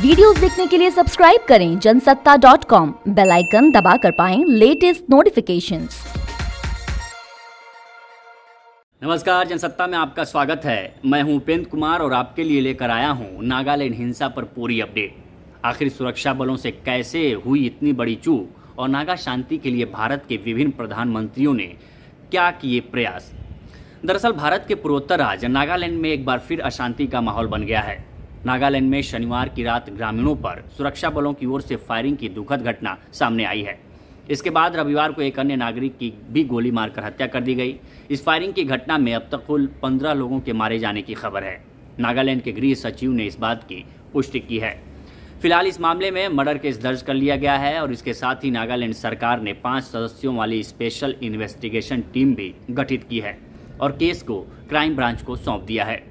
Videos देखने के लिए सब्सक्राइब करें जनसत्ता.com, बेल आइकन दबाकर पाएं लेटेस्ट नोटिफिकेशंस। नमस्कार, जनसत्ता में आपका स्वागत है। मैं हूं उपेंद्र कुमार और आपके लिए लेकर आया हूं नागालैंड हिंसा पर पूरी अपडेट। आखिर सुरक्षा बलों से कैसे हुई इतनी बड़ी चूक और नागा शांति के लिए भारत के विभिन्न प्रधानमंत्रियों ने क्या किए प्रयास। दरअसल भारत के पूर्वोत्तर राज्य नागालैंड में एक बार फिर अशांति का माहौल बन गया है। नागालैंड में शनिवार की रात ग्रामीणों पर सुरक्षा बलों की ओर से फायरिंग की दुखद घटना सामने आई है। इसके बाद रविवार को एक अन्य नागरिक की भी गोली मारकर हत्या कर दी गई। इस फायरिंग की घटना में अब तक कुल 15 लोगों के मारे जाने की खबर है। नागालैंड के गृह सचिव ने इस बात की पुष्टि की है। फिलहाल इस मामले में मर्डर केस दर्ज कर लिया गया है और इसके साथ ही नागालैंड सरकार ने 5 सदस्यों वाली स्पेशल इन्वेस्टिगेशन टीम भी गठित की है और केस को क्राइम ब्रांच को सौंप दिया है।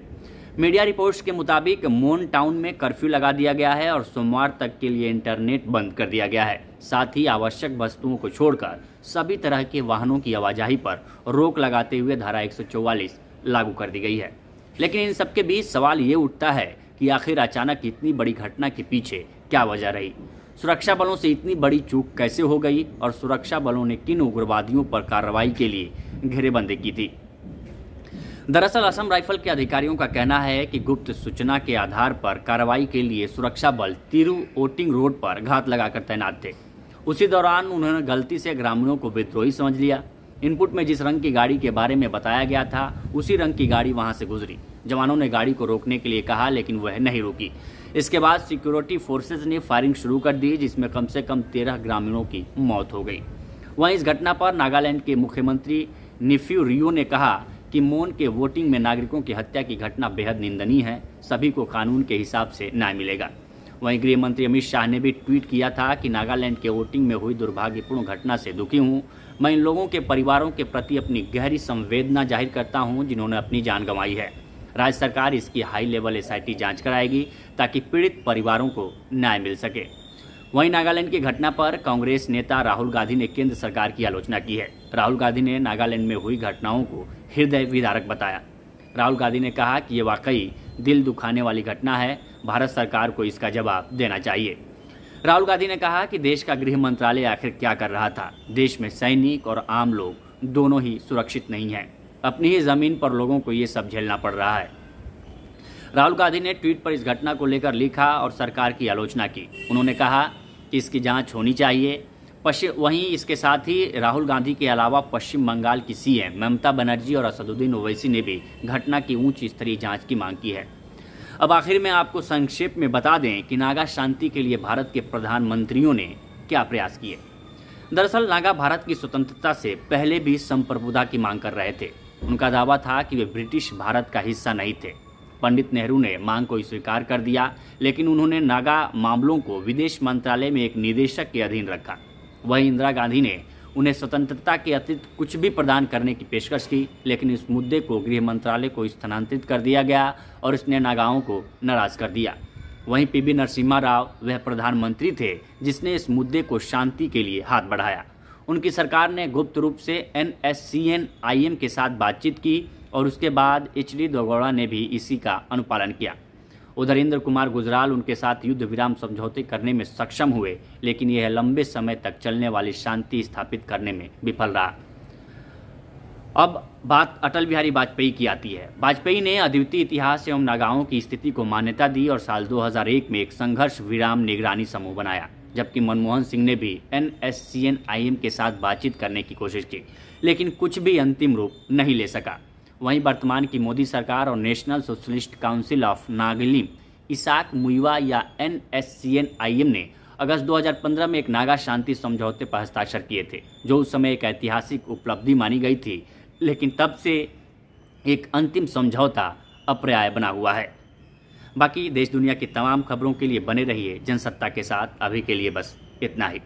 मीडिया रिपोर्ट्स के मुताबिक मोन टाउन में कर्फ्यू लगा दिया गया है और सोमवार तक के लिए इंटरनेट बंद कर दिया गया है। साथ ही आवश्यक वस्तुओं को छोड़कर सभी तरह के वाहनों की आवाजाही पर रोक लगाते हुए धारा 144 लागू कर दी गई है। लेकिन इन सबके बीच सवाल ये उठता है कि आखिर अचानक इतनी बड़ी घटना के पीछे क्या वजह रही। सुरक्षा बलों से इतनी बड़ी चूक कैसे हो गई और सुरक्षा बलों ने किन उग्रवादियों पर कार्रवाई के लिए घेरेबंदी की थी। दरअसल असम राइफल के अधिकारियों का कहना है कि गुप्त सूचना के आधार पर कार्रवाई के लिए सुरक्षा बल तिरुओटिंग रोड पर घात लगाकर तैनात थे। उसी दौरान उन्होंने गलती से ग्रामीणों को विद्रोही समझ लिया। इनपुट में जिस रंग की गाड़ी के बारे में बताया गया था उसी रंग की गाड़ी वहां से गुजरी। जवानों ने गाड़ी को रोकने के लिए कहा लेकिन वह नहीं रुकी। इसके बाद सिक्योरिटी फोर्सेज ने फायरिंग शुरू कर दी जिसमें कम से कम 13 ग्रामीणों की मौत हो गई। वहीं इस घटना पर नागालैंड के मुख्यमंत्री निफ्यू रियो ने कहा कि मोन के वोटिंग में नागरिकों की हत्या की घटना बेहद निंदनीय है। सभी को कानून के हिसाब से न्याय मिलेगा। वहीं गृह मंत्री अमित शाह ने भी ट्वीट किया था कि नागालैंड के वोटिंग में हुई दुर्भाग्यपूर्ण घटना से दुखी हूं। मैं इन लोगों के परिवारों के प्रति अपनी गहरी संवेदना जाहिर करता हूं जिन्होंने अपनी जान गंवाई है। राज्य सरकार इसकी हाई लेवल SIT जांच कराएगी ताकि पीड़ित परिवारों को न्याय मिल सके। वहीं नागालैंड की घटना पर कांग्रेस नेता राहुल गांधी ने केंद्र सरकार की आलोचना की है। राहुल गांधी ने नागालैंड में हुई घटनाओं को हृदय विदारक बताया। राहुल गांधी ने कहा कि ये वाकई दिल दुखाने वाली घटना है। भारत सरकार को इसका जवाब देना चाहिए। राहुल गांधी ने कहा कि देश का गृह मंत्रालय आखिर क्या कर रहा था। देश में सैनिक और आम लोग दोनों ही सुरक्षित नहीं हैं। अपनी ही जमीन पर लोगों को ये सब झेलना पड़ रहा है। राहुल गांधी ने ट्वीट पर इस घटना को लेकर लिखा और सरकार की आलोचना की। उन्होंने कहा कि इसकी जांच होनी चाहिए। वहीं इसके साथ ही राहुल गांधी के अलावा पश्चिम बंगाल की CM ममता बनर्जी और असदुद्दीन ओवैसी ने भी घटना की उच्च स्तरीय जांच की मांग की है। अब आखिर में आपको संक्षेप में बता दें कि नागा शांति के लिए भारत के प्रधानमंत्रियों ने क्या प्रयास किए। दरअसल नागा भारत की स्वतंत्रता से पहले भी संप्रभुता की मांग कर रहे थे। उनका दावा था कि वे ब्रिटिश भारत का हिस्सा नहीं थे। पंडित नेहरू ने मांग को स्वीकार कर दिया लेकिन उन्होंने नागा मामलों को विदेश मंत्रालय में एक निदेशक के अधीन रखा। वहीं इंदिरा गांधी ने उन्हें स्वतंत्रता के अतिरिक्त कुछ भी प्रदान करने की पेशकश की लेकिन इस मुद्दे को गृह मंत्रालय को स्थानांतरित कर दिया गया और इसने नागाओं को नाराज कर दिया। वहीं PV नरसिम्हा राव वह प्रधानमंत्री थे जिसने इस मुद्दे को शांति के लिए हाथ बढ़ाया। उनकी सरकार ने गुप्त रूप से NSCN-IM के साथ बातचीत की और उसके बाद HD देवेगौड़ा ने भी इसी का अनुपालन किया। उधर इंद्र कुमार गुजराल उनके साथ युद्ध विराम समझौते करने में सक्षम हुए लेकिन यह लंबे समय तक चलने वाली शांति स्थापित करने में विफल रहा। अब बात अटल बिहारी वाजपेयी की आती है। वाजपेयी ने अद्वितीय इतिहास एवं नागाओं की स्थिति को मान्यता दी और साल 2001 में एक संघर्ष विराम निगरानी समूह बनाया, जबकि मनमोहन सिंह ने भी NSCN-IM के साथ बातचीत करने की कोशिश की लेकिन कुछ भी अंतिम रूप नहीं ले सका। वहीं वर्तमान की मोदी सरकार और national socialist council of Nagalim Isak Muivah या NSCN-IM ने अगस्त 2015 में एक नागा शांति समझौते पर हस्ताक्षर किए थे जो उस समय एक ऐतिहासिक उपलब्धि मानी गई थी। लेकिन तब से एक अंतिम समझौता अप्राप्य बना हुआ है। बाकी देश दुनिया की तमाम खबरों के लिए बने रहिए जनसत्ता के साथ। अभी के लिए बस इतना ही।